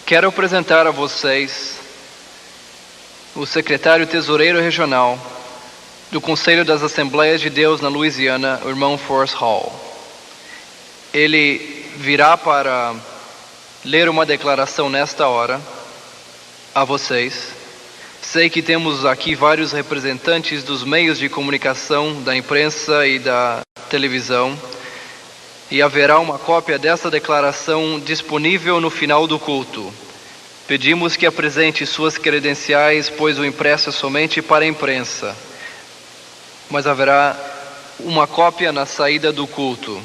Quero apresentar a vocês o secretário tesoureiro regional do Conselho das Assembleias de Deus na Louisiana, o irmão Forrest Hall. Ele virá para ler uma declaração nesta hora a vocês. Sei que temos aqui vários representantes dos meios de comunicação, da imprensa e da televisão, e haverá uma cópia dessa declaração disponível no final do culto. Pedimos que apresente suas credenciais, pois o impresso é somente para a imprensa. Mas haverá uma cópia na saída do culto.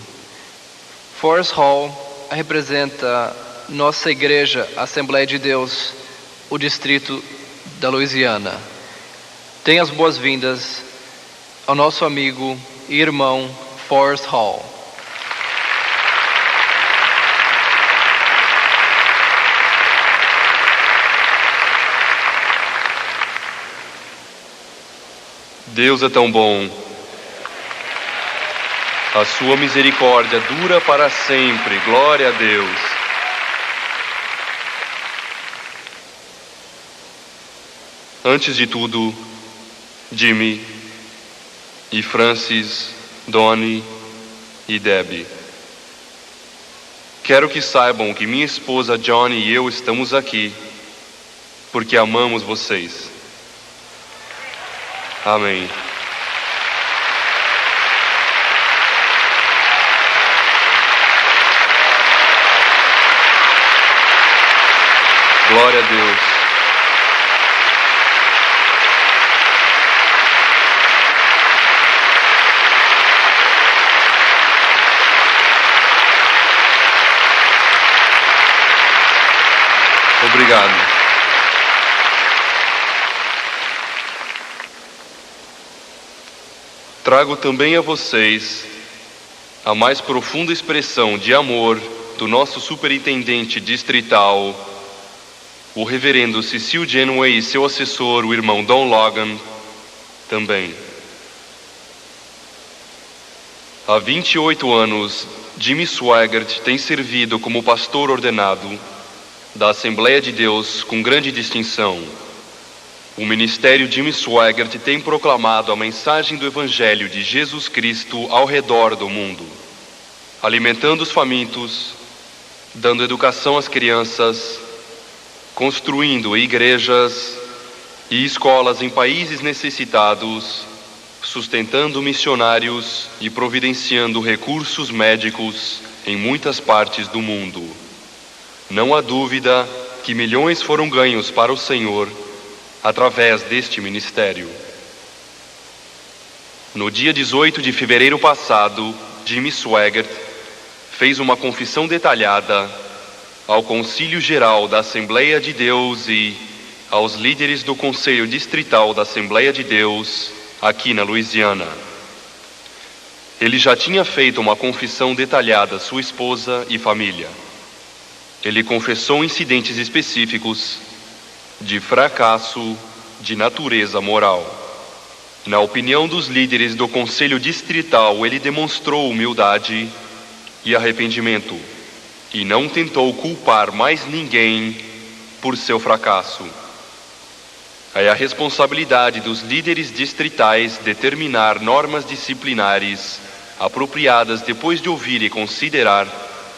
Forrest Hall representa nossa igreja, Assembleia de Deus, o distrito da Louisiana. Tenha as boas-vindas ao nosso amigo e irmão Forrest Hall. Deus é tão bom. A sua misericórdia dura para sempre. Glória a Deus. Antes de tudo, Jimmy e Francis, Donnie e Debbie, quero que saibam que minha esposa Johnny e eu estamos aqui porque amamos vocês. Amém. Glória a Deus. Obrigado. Trago também a vocês a mais profunda expressão de amor do nosso superintendente distrital, o reverendo Cecil Genway, e seu assessor, o irmão Don Logan, também. Há 28 anos, Jimmy Swaggart tem servido como pastor ordenado da Assembleia de Deus com grande distinção. O ministério Jimmy Swaggart tem proclamado a mensagem do Evangelho de Jesus Cristo ao redor do mundo, alimentando os famintos, dando educação às crianças, construindo igrejas e escolas em países necessitados, sustentando missionários e providenciando recursos médicos em muitas partes do mundo. Não há dúvida que milhões foram ganhos para o Senhor através deste ministério. No dia 18 de fevereiro passado, Jimmy Swaggart fez uma confissão detalhada ao Concílio Geral da Assembleia de Deus e aos líderes do Conselho Distrital da Assembleia de Deus aqui na Louisiana. Ele já tinha feito uma confissão detalhada à sua esposa e família. Ele confessou incidentes específicos de fracasso de natureza moral. Na opinião dos líderes do Conselho Distrital, ele demonstrou humildade e arrependimento e não tentou culpar mais ninguém por seu fracasso. É a responsabilidade dos líderes distritais determinar normas disciplinares apropriadas depois de ouvir e considerar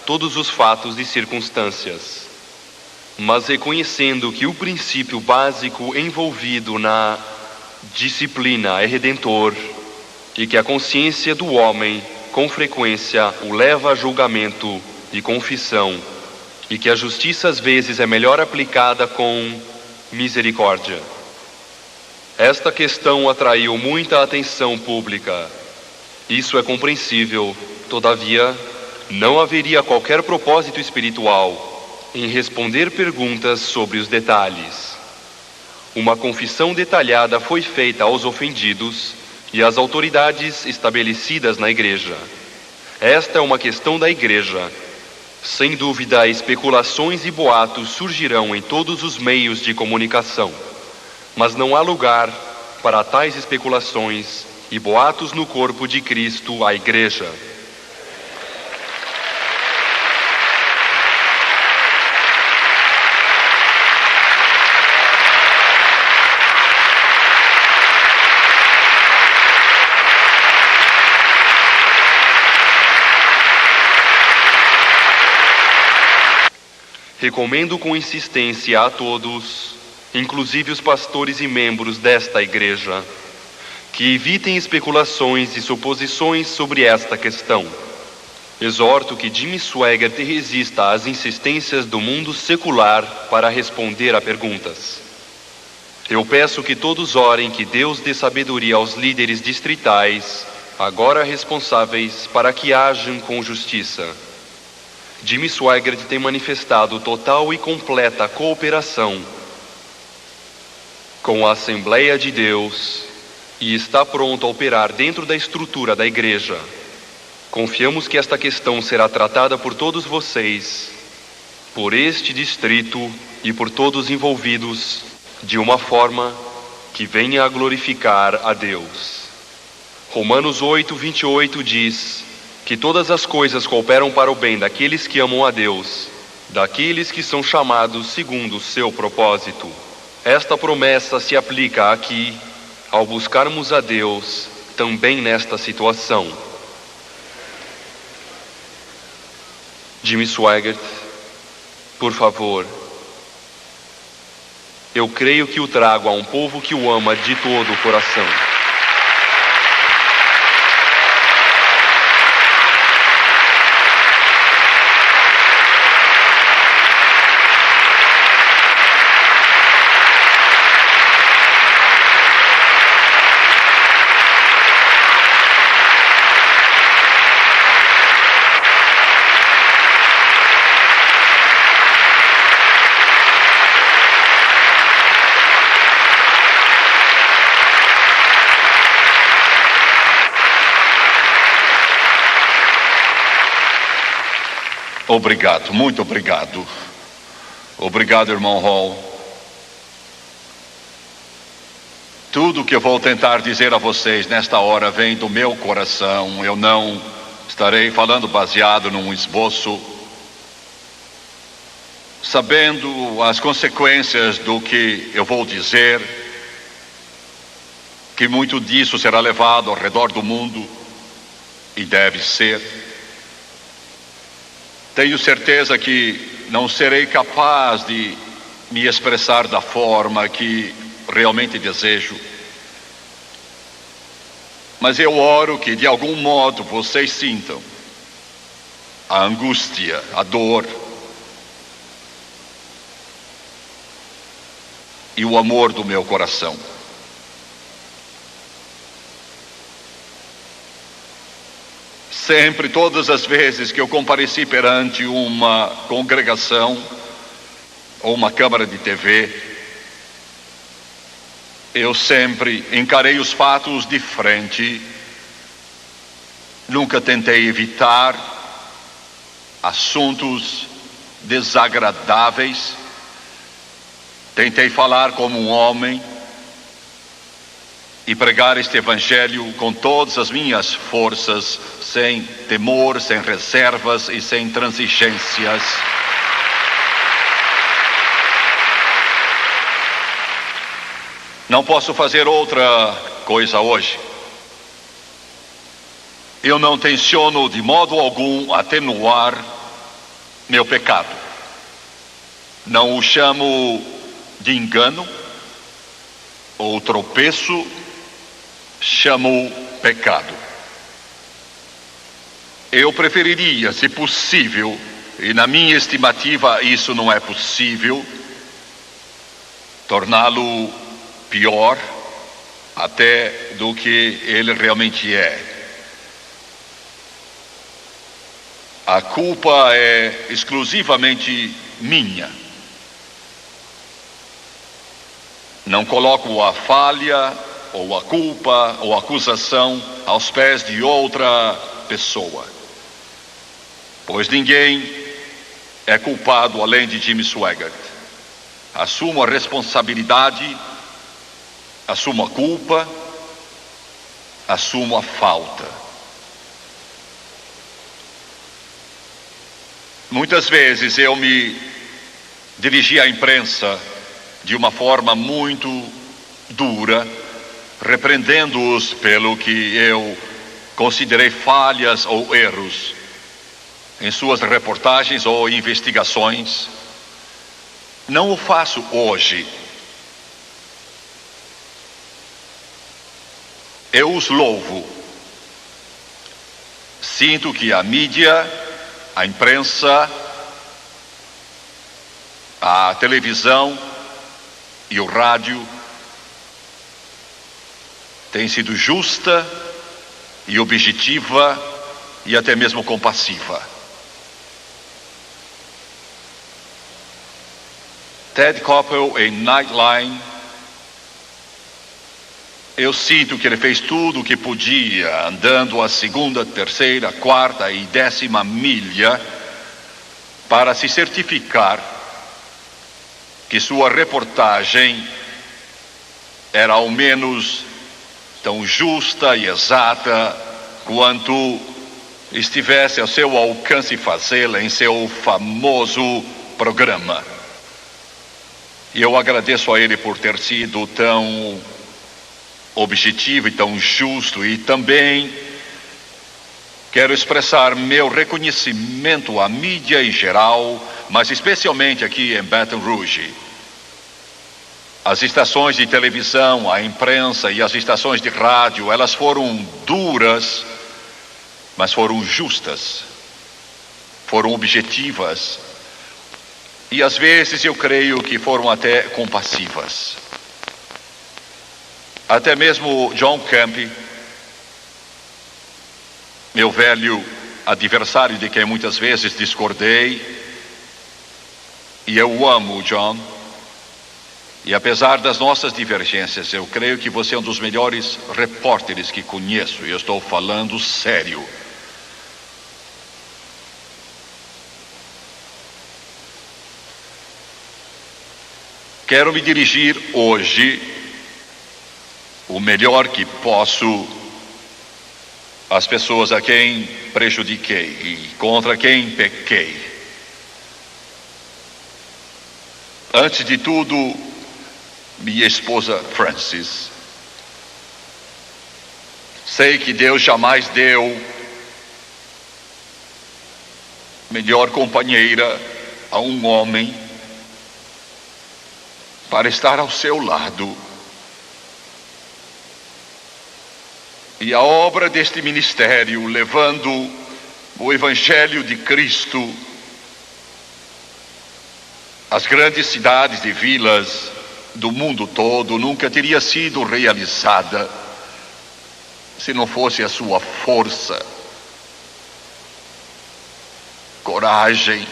todos os fatos e circunstâncias, mas reconhecendo que o princípio básico envolvido na disciplina é redentor e que a consciência do homem, com frequência, o leva a julgamento e confissão, e que a justiça às vezes é melhor aplicada com misericórdia. Esta questão atraiu muita atenção pública. Isso é compreensível, todavia, não haveria qualquer propósito espiritual em responder perguntas sobre os detalhes. Uma confissão detalhada foi feita aos ofendidos e às autoridades estabelecidas na igreja. Esta é uma questão da igreja. Sem dúvida, especulações e boatos surgirão em todos os meios de comunicação, mas não há lugar para tais especulações e boatos no corpo de Cristo, a igreja. recomendo com insistência a todos, inclusive os pastores e membros desta igreja, que evitem especulações e suposições sobre esta questão. Exorto que Jimmy Swaggart resista às insistências do mundo secular para responder a perguntas. Eu peço que todos orem que Deus dê sabedoria aos líderes distritais, agora responsáveis, para que ajam com justiça. Jimmy Swaggart tem manifestado total e completa cooperação com a Assembleia de Deus e está pronto a operar dentro da estrutura da igreja. Confiamos que esta questão será tratada por todos vocês, por este distrito e por todos envolvidos, de uma forma que venha a glorificar a Deus. Romanos 8:28 diz que todas as coisas cooperam para o bem daqueles que amam a Deus, daqueles que são chamados segundo o seu propósito. Esta promessa se aplica aqui, ao buscarmos a Deus, também nesta situação. Jimmy Swaggart, por favor, eu creio que o trago a um povo que o ama de todo o coração. Obrigado, muito obrigado. Obrigado, irmão Hall. Tudo que eu vou tentar dizer a vocês nesta hora vem do meu coração. Eu não estarei falando baseado num esboço, sabendo as consequências do que eu vou dizer, que muito disso será levado ao redor do mundo, e deve ser. Tenho certeza que não serei capaz de me expressar da forma que realmente desejo. Mas eu oro que de algum modo vocês sintam a angústia, a dor e o amor do meu coração. Sempre, todas as vezes que eu compareci perante uma congregação ou uma câmara de TV, eu sempre encarei os fatos de frente, nunca tentei evitar assuntos desagradáveis, tentei falar como um homem e pregar este evangelho com todas as minhas forças, sem temor, sem reservas e sem transigências. Não posso fazer outra coisa hoje. Eu não tenciono de modo algum atenuar meu pecado. Não o chamo de engano ou tropeço, chamo pecado. Eu preferiria, se possível, e na minha estimativa isso não é possível, torná-lo pior até do que ele realmente é. A culpa é exclusivamente minha. Não coloco a falha, ou a culpa, ou a acusação aos pés de outra pessoa. Pois ninguém é culpado além de Jimmy Swaggart. Assumo a responsabilidade, assumo a culpa, assumo a falta. Muitas vezes eu me dirigi à imprensa de uma forma muito dura, repreendendo-os pelo que eu considerei falhas ou erros em suas reportagens ou investigações, Não o faço hoje. Eu os louvo. Sinto que a mídia, a imprensa, a televisão e o rádio tem sido justa e objetiva e até mesmo compassiva. Ted Koppel em Nightline, eu sinto que ele fez tudo o que podia, andando a segunda, terceira, quarta e 10ª milha, para se certificar que sua reportagem era ao menos tão justa e exata quanto estivesse ao seu alcance fazê-la em seu famoso programa. E eu agradeço a ele por ter sido tão objetivo e tão justo, e também quero expressar meu reconhecimento à mídia em geral, mas especialmente aqui em Baton Rouge. As estações de televisão, a imprensa e as estações de rádio, elas foram duras, mas foram justas, foram objetivas, e às vezes eu creio que foram até compassivas. Até mesmo John Camp, meu velho adversário de quem muitas vezes discordei, e eu amo o John, e apesar das nossas divergências, eu creio que você é um dos melhores repórteres que conheço, e eu estou falando sério. Quero me dirigir hoje o melhor que posso às pessoas a quem prejudiquei e contra quem pequei. Antes de tudo, minha esposa Frances. Sei que Deus jamais deu melhor companheira a um homem para estar ao seu lado. E a obra deste ministério, levando o Evangelho de Cristo às grandes cidades e vilas do mundo todo, nunca teria sido realizada se não fosse a sua força, coragem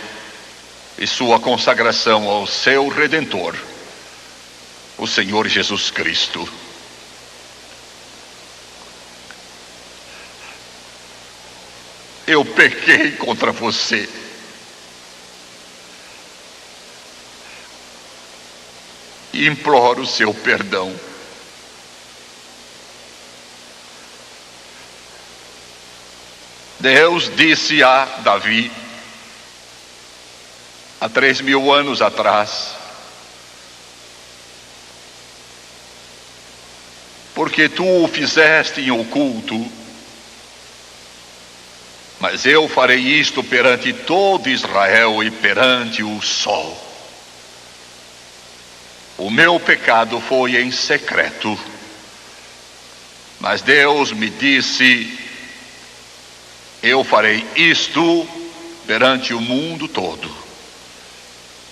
e sua consagração ao seu Redentor, o Senhor Jesus Cristo. Eu pequei contra você. E imploro seu perdão. Deus disse a Davi, há 3.000 anos atrás: porque tu o fizeste em oculto, mas eu farei isto perante todo Israel e perante o sol. O meu pecado foi em secreto, mas Deus me disse: eu farei isto perante o mundo todo.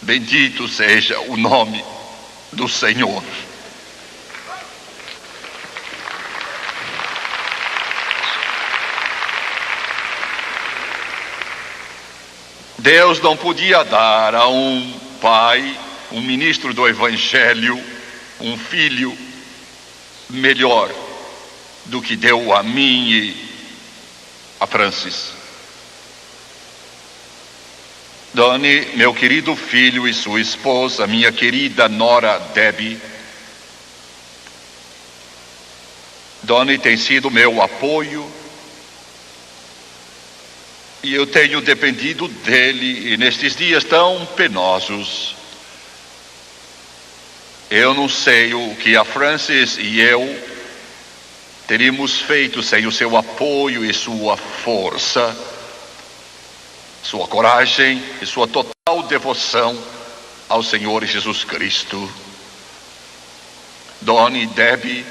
Bendito seja o nome do Senhor. Deus não podia dar a um pai, um ministro do Evangelho, um filho melhor do que deu a mim e a Frances. Donnie, meu querido filho, e sua esposa, minha querida nora Debbie. Donnie tem sido meu apoio, e eu tenho dependido dele, e nestes dias tão penosos, eu não sei o que a Frances e eu teríamos feito sem o seu apoio e sua força, sua coragem e sua total devoção ao Senhor Jesus Cristo. Dona Debbie,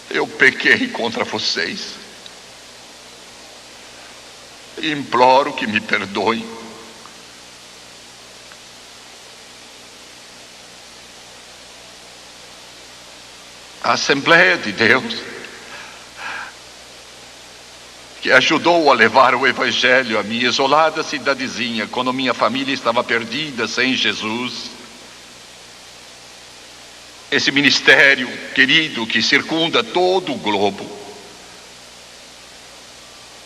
eu pequei contra vocês. Imploro que me perdoem. A Assembleia de Deus, que ajudou a levar o Evangelho à minha isolada cidadezinha, quando minha família estava perdida sem Jesus. Esse ministério querido que circunda todo o globo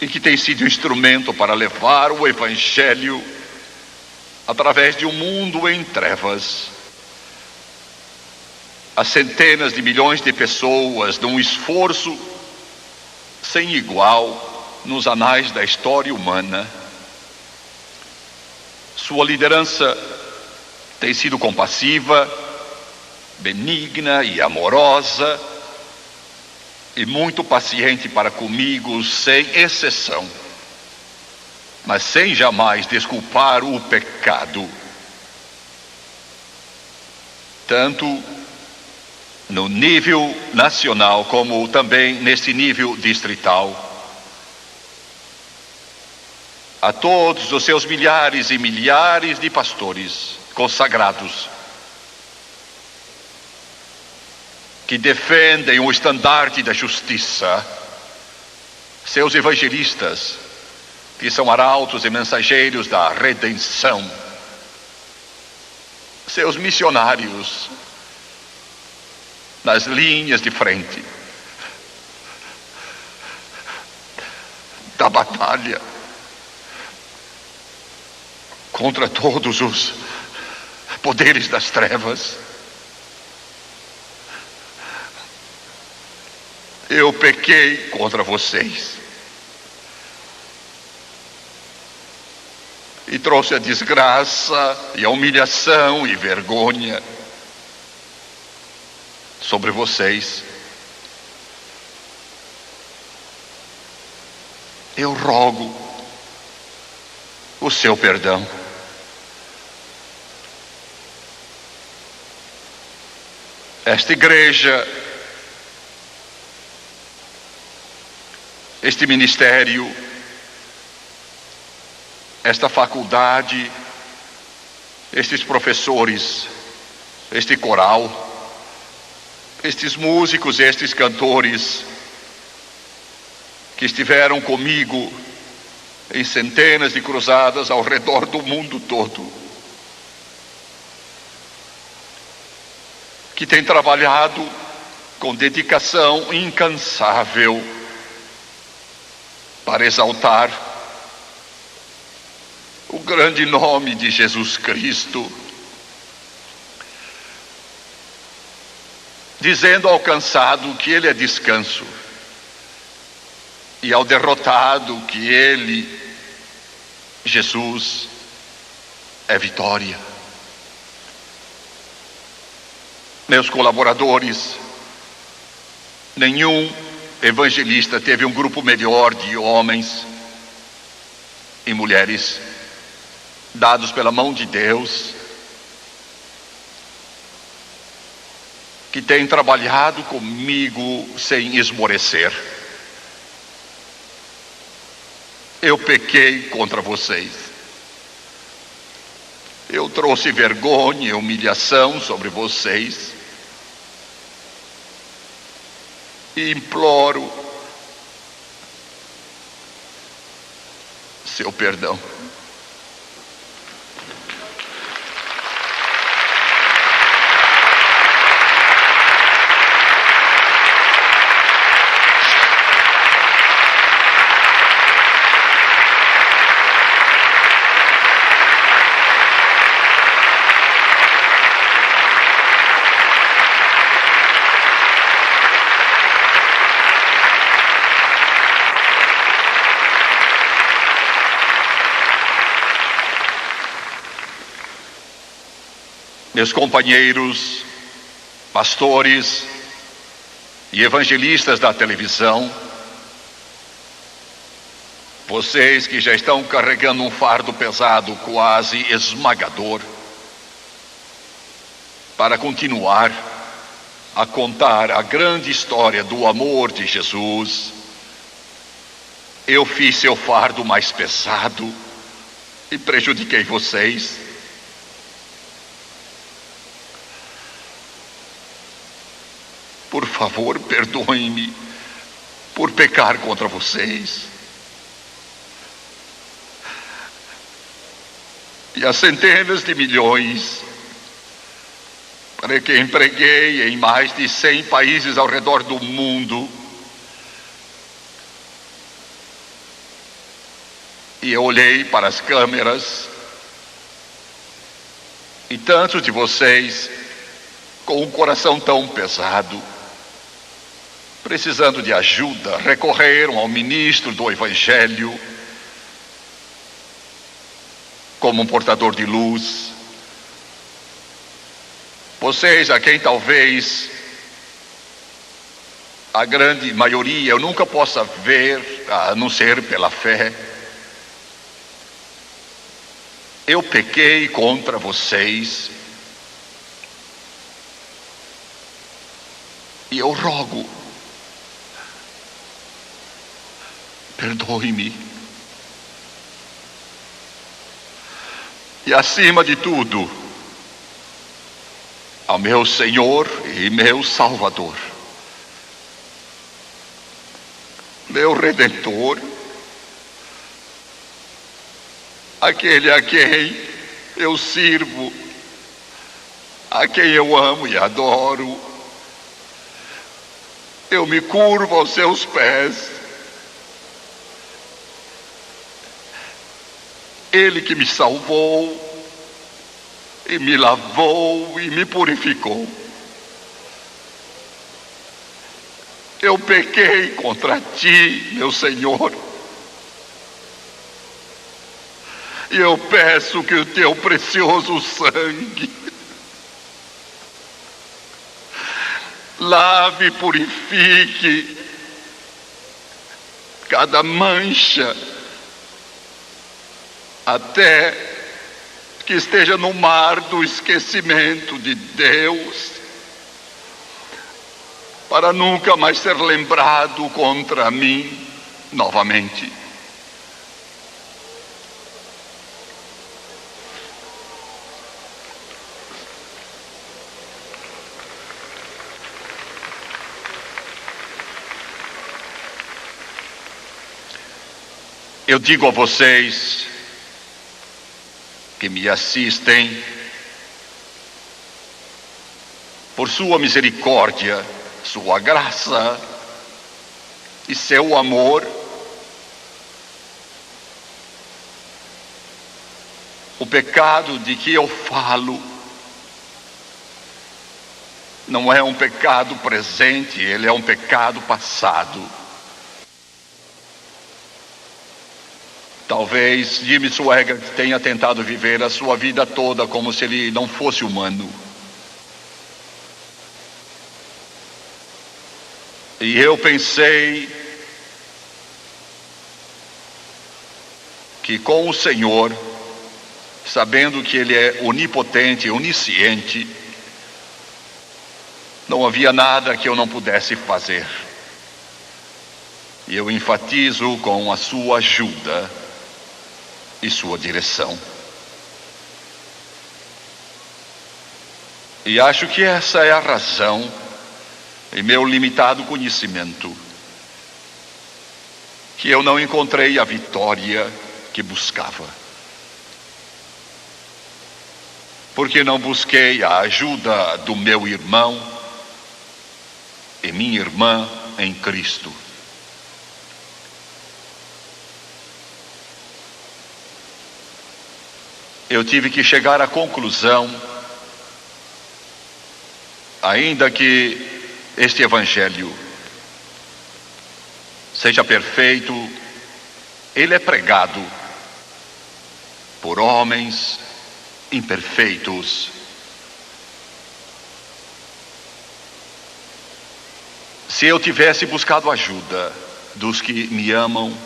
e que tem sido instrumento para levar o Evangelho através de um mundo em trevas a centenas de milhões de pessoas, num esforço sem igual nos anais da história humana. Sua liderança tem sido compassiva, benigna e amorosa, e muito paciente para comigo, sem exceção, mas sem jamais desculpar o pecado, tanto no nível nacional como também nesse nível distrital. A todos os seus milhares e milhares de pastores consagrados que defendem o estandarte da justiça, seus evangelistas, que são arautos e mensageiros da redenção, seus missionários nas linhas de frente da batalha contra todos os poderes das trevas. Eu pequei contra vocês e trouxe a desgraça e a humilhação e vergonha sobre vocês. Eu rogo o seu perdão. Esta igreja, este ministério, esta faculdade, estes professores, este coral, estes músicos e estes cantores que estiveram comigo em centenas de cruzadas ao redor do mundo todo, que têm trabalhado com dedicação incansável para exaltar o grande nome de Jesus Cristo, dizendo ao cansado que Ele é descanso, e ao derrotado que Ele, Jesus, é vitória. Meus colaboradores, nenhum evangelista teve um grupo melhor de homens e mulheres dados pela mão de Deus, que têm trabalhado comigo sem esmorecer. Eu pequei contra vocês. Eu trouxe vergonha e humilhação sobre vocês. E imploro seu perdão. Meus companheiros, pastores e evangelistas da televisão, Vocês que já estão carregando um fardo pesado, quase esmagador, para continuar a contar a grande história do amor de Jesus, eu fiz seu fardo mais pesado e prejudiquei vocês. Por favor, perdoem-me por pecar contra vocês. E as centenas de milhões para que empreguei em mais de 100 países ao redor do mundo. E eu olhei para as câmeras e tantos de vocês com um coração tão pesado, precisando de ajuda, recorreram ao ministro do Evangelho como um portador de luz. Vocês a quem talvez a grande maioria eu nunca possa ver, a não ser pela fé. Eu pequei contra vocês e eu rogo, perdoe-me. E acima de tudo, ao meu Senhor e meu Salvador, meu Redentor, aquele a quem eu sirvo, a quem eu amo e adoro, eu me curvo aos seus pés. Ele que me salvou, e me lavou, e me purificou. Eu pequei contra ti, meu Senhor. E eu peço que o teu precioso sangue lave e purifique cada mancha, até que esteja no mar do esquecimento de Deus, para nunca mais ser lembrado contra mim novamente. Eu digo a vocês que me assistem, por sua misericórdia, sua graça e seu amor, o pecado de que eu falo não é um pecado presente, ele é um pecado passado. Talvez Jimmy Swaggart tenha tentado viver a sua vida toda como se ele não fosse humano. E eu pensei que com o Senhor, sabendo que Ele é onipotente, onisciente, não havia nada que eu não pudesse fazer. E eu enfatizo com a sua ajuda e sua direção. E acho que essa é a razão, em meu limitado conhecimento, que eu não encontrei a vitória que buscava. Porque não busquei a ajuda do meu irmão e minha irmã em Cristo. Eu tive que chegar à conclusão, ainda que este Evangelho seja perfeito, ele é pregado por homens imperfeitos. Se eu tivesse buscado ajuda dos que me amam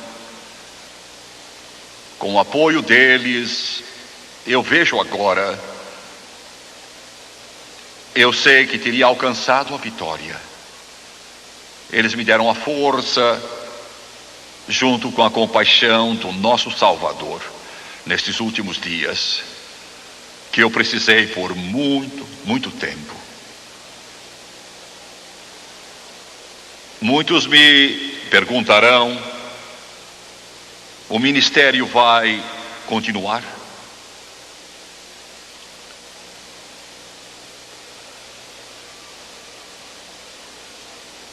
Com o apoio deles, eu vejo agora, eu sei que teria alcançado a vitória. Eles me deram a força, junto com a compaixão do nosso Salvador, nestes últimos dias, que eu precisei por muito tempo. Muitos me perguntarão: o ministério vai continuar?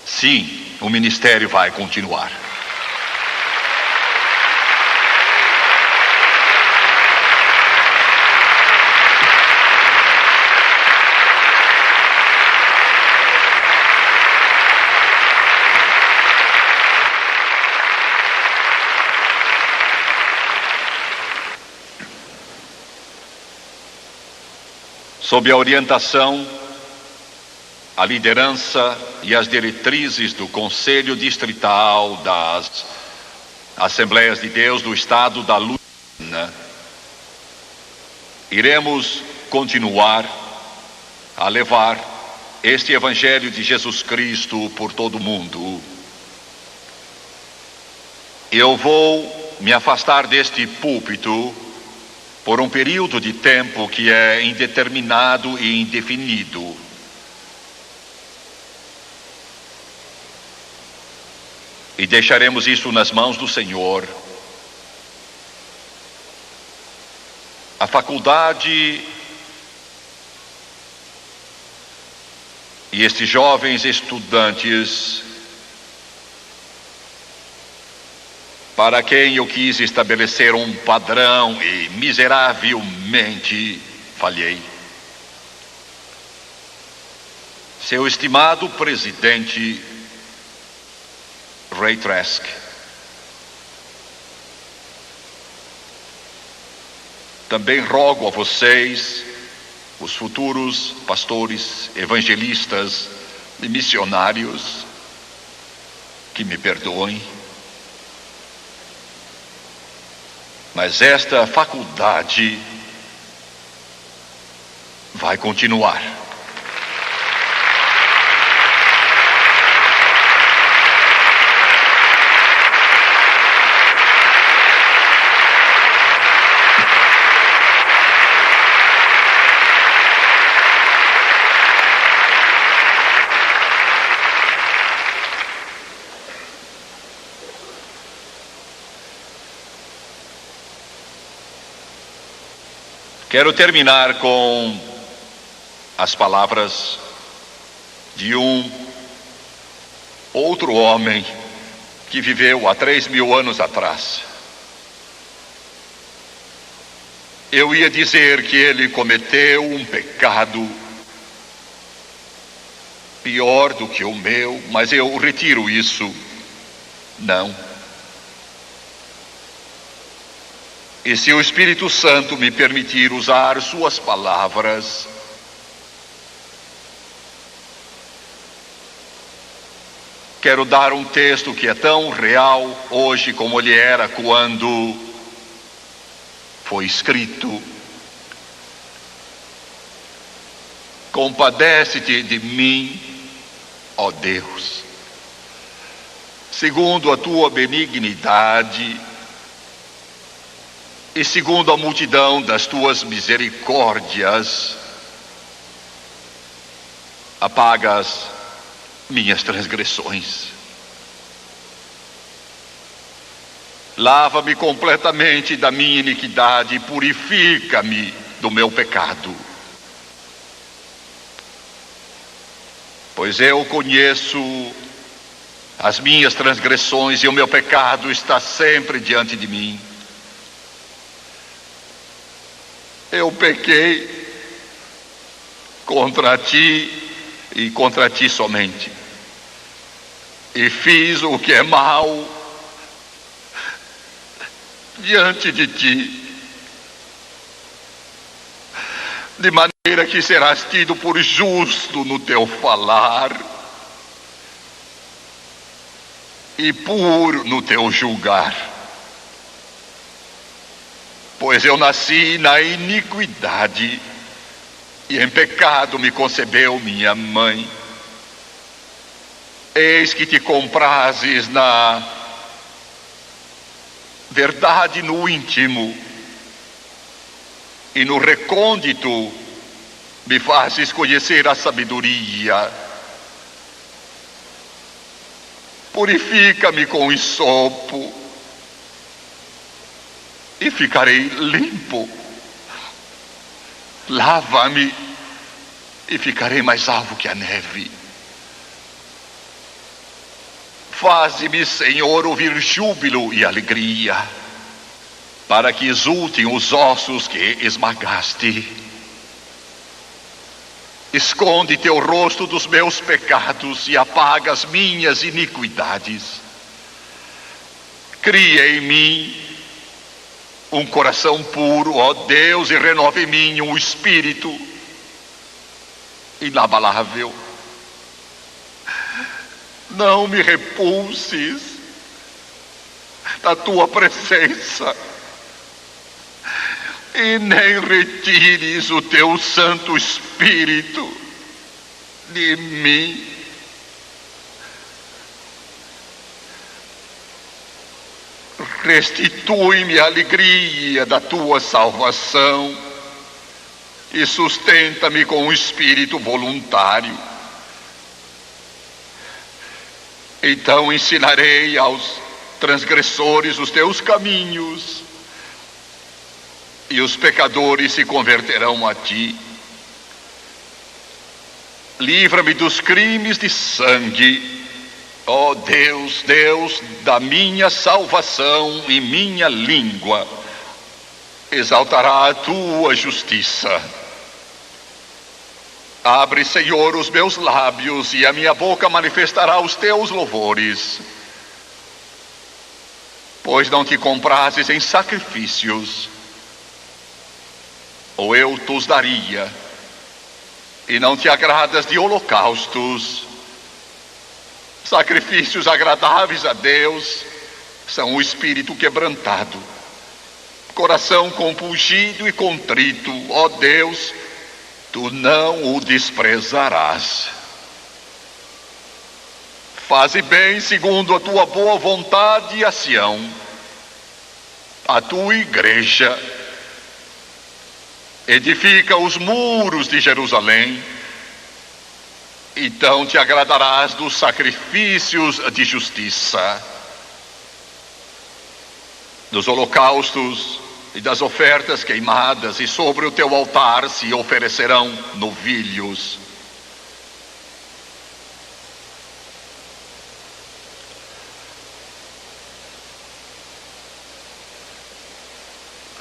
Sim, o ministério vai continuar. Sob a orientação, a liderança e as diretrizes do Conselho Distrital das Assembleias de Deus do Estado da Louisiana, iremos continuar a levar este Evangelho de Jesus Cristo por todo o mundo. Eu vou me afastar deste púlpito por um período de tempo que é indeterminado e indefinido. E deixaremos isso nas mãos do Senhor. A faculdade e estes jovens estudantes, para quem eu quis estabelecer um padrão e miseravelmente falhei. Seu estimado presidente Ray Trask, também rogo a vocês, os futuros pastores, evangelistas e missionários, que me perdoem, mas esta faculdade vai continuar. Quero terminar com as palavras de um outro homem que viveu há 3.000 anos atrás. Eu ia dizer que ele cometeu um pecado pior do que o meu, mas eu retiro isso. Não. E se o Espírito Santo me permitir usar suas palavras, quero dar um texto que é tão real hoje como ele era quando foi escrito. Compadece-te de mim, ó Deus, segundo a tua benignidade, e segundo a multidão das tuas misericórdias, apaga as minhas transgressões. Lava-me completamente da minha iniquidade e purifica-me do meu pecado. Pois eu conheço as minhas transgressões e o meu pecado está sempre diante de mim. Eu pequei contra ti e contra ti somente, e fiz o que é mal diante de ti, de maneira que serás tido por justo no teu falar e puro no teu julgar. pois eu nasci na iniquidade e em pecado me concebeu minha mãe. Eis que te comprases na verdade no íntimo, e no recôndito me fazes conhecer a sabedoria. Purifica-me com hisopo, e ficarei limpo. Lava-me, e ficarei mais alvo que a neve. Faze-me, Senhor, ouvir júbilo e alegria, para que exultem os ossos que esmagaste. Esconde teu rosto dos meus pecados e apaga as minhas iniquidades. Cria em mim um coração puro, ó Deus, e renova em mim um espírito inabalável. Não me repulses da tua presença, e nem retires o teu Santo Espírito de mim. Restitui-me a alegria da tua salvação e sustenta-me com um espírito voluntário. Então ensinarei aos transgressores os teus caminhos, e os pecadores se converterão a ti. Livra-me dos crimes de sangue, ó Deus, Deus da minha salvação, e minha língua exaltará a tua justiça. Abre, Senhor, os meus lábios, e a minha boca manifestará os teus louvores. Pois não te comprases em sacrifícios, ou eu te daria, e não te agradas de holocaustos. Sacrifícios agradáveis a Deus são o espírito quebrantado, coração compungido e contrito, ó Deus, tu não o desprezarás. Faze bem segundo a tua boa vontade a Sião, a tua igreja. Edifica os muros de Jerusalém, então te agradarás dos sacrifícios de justiça, dos holocaustos e das ofertas queimadas, e sobre o teu altar se oferecerão novilhos.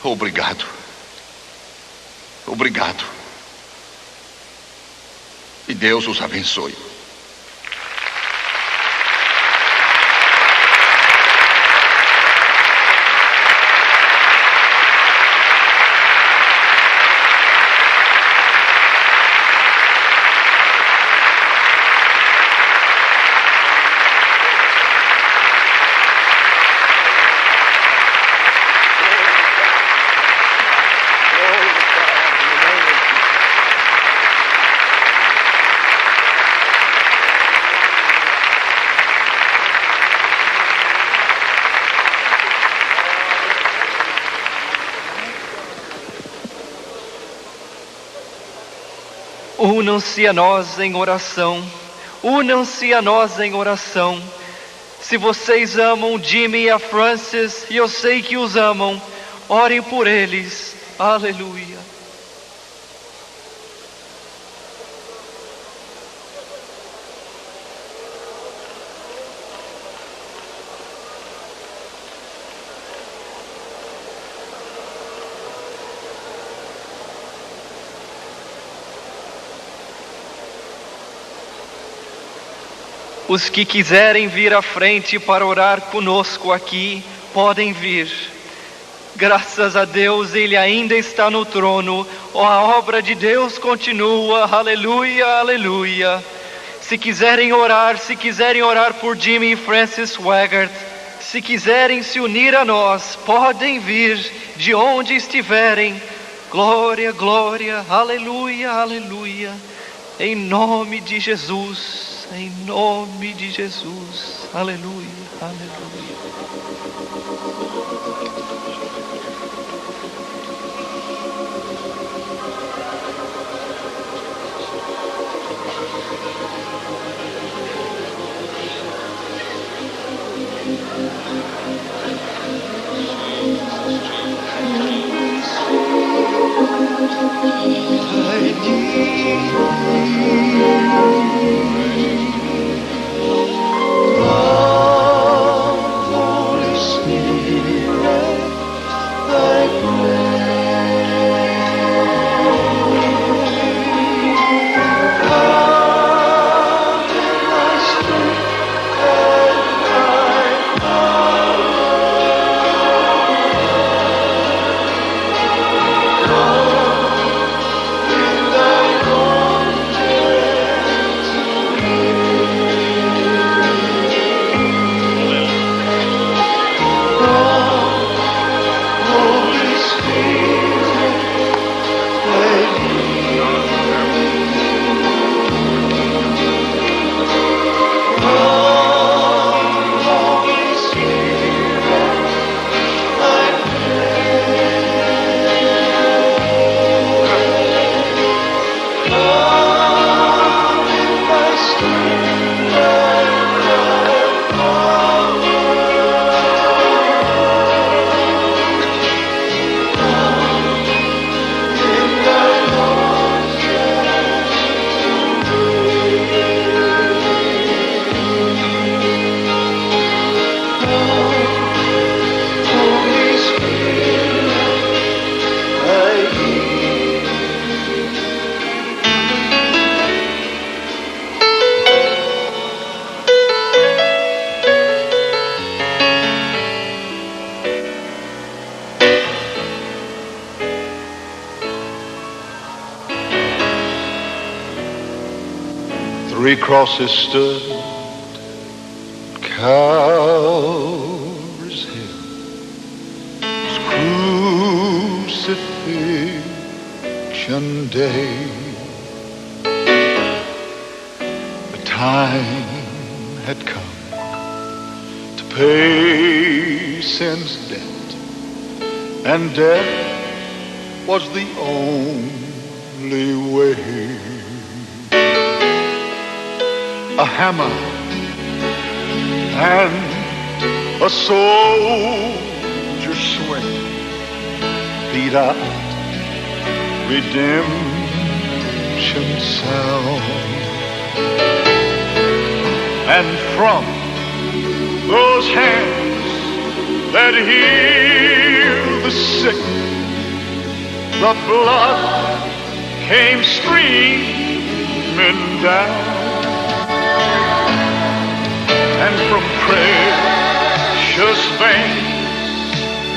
Obrigado. Obrigado. E Deus os abençoe. Unam-se a nós em oração. Unam-se a nós em oração. Se vocês amam Jimmy e a Frances, e eu sei que os amam, orem por eles. Aleluia. Os que quiserem vir à frente para orar conosco aqui, podem vir. Graças a Deus, Ele ainda está no trono. A obra de Deus continua. Aleluia, aleluia. Se quiserem orar por Jimmy e Frances Swaggart, se quiserem se unir a nós, podem vir de onde estiverem. Glória, glória, aleluia, aleluia. Em nome de Jesus, em nome de Jesus. Aleluia, aleluia. Three crosses stood at Calvary's hill. It was crucifixion day. The time had come to pay sin's debt, and death was the only way. A hammer and a soldier's swing beat out redemption's sound, and from those hands that heal the sick, the blood came streaming down. And from precious veins,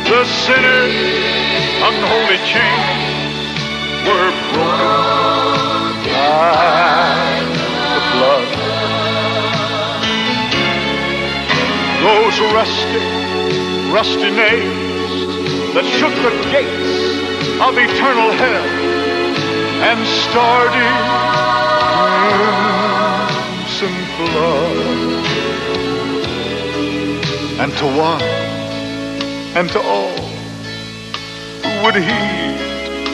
the sinner's unholy chains were broken by the blood. Those rusty nails that shook the gates of eternal hell and started crimson flood. And to one and to all who would heed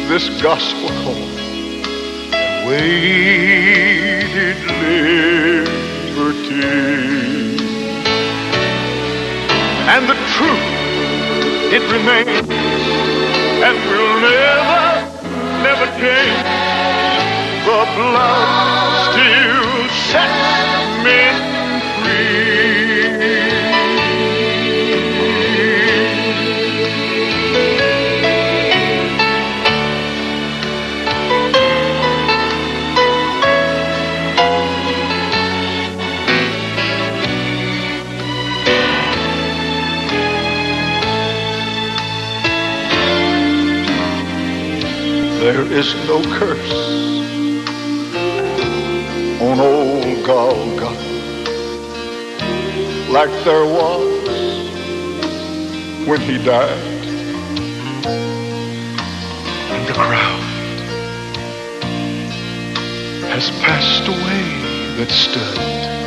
this gospel call and waited liberty. And the truth, it remains and will never change. The blood still sets men free. There is no curse on old Golgotha like there was when he died. And the crowd has passed away that stood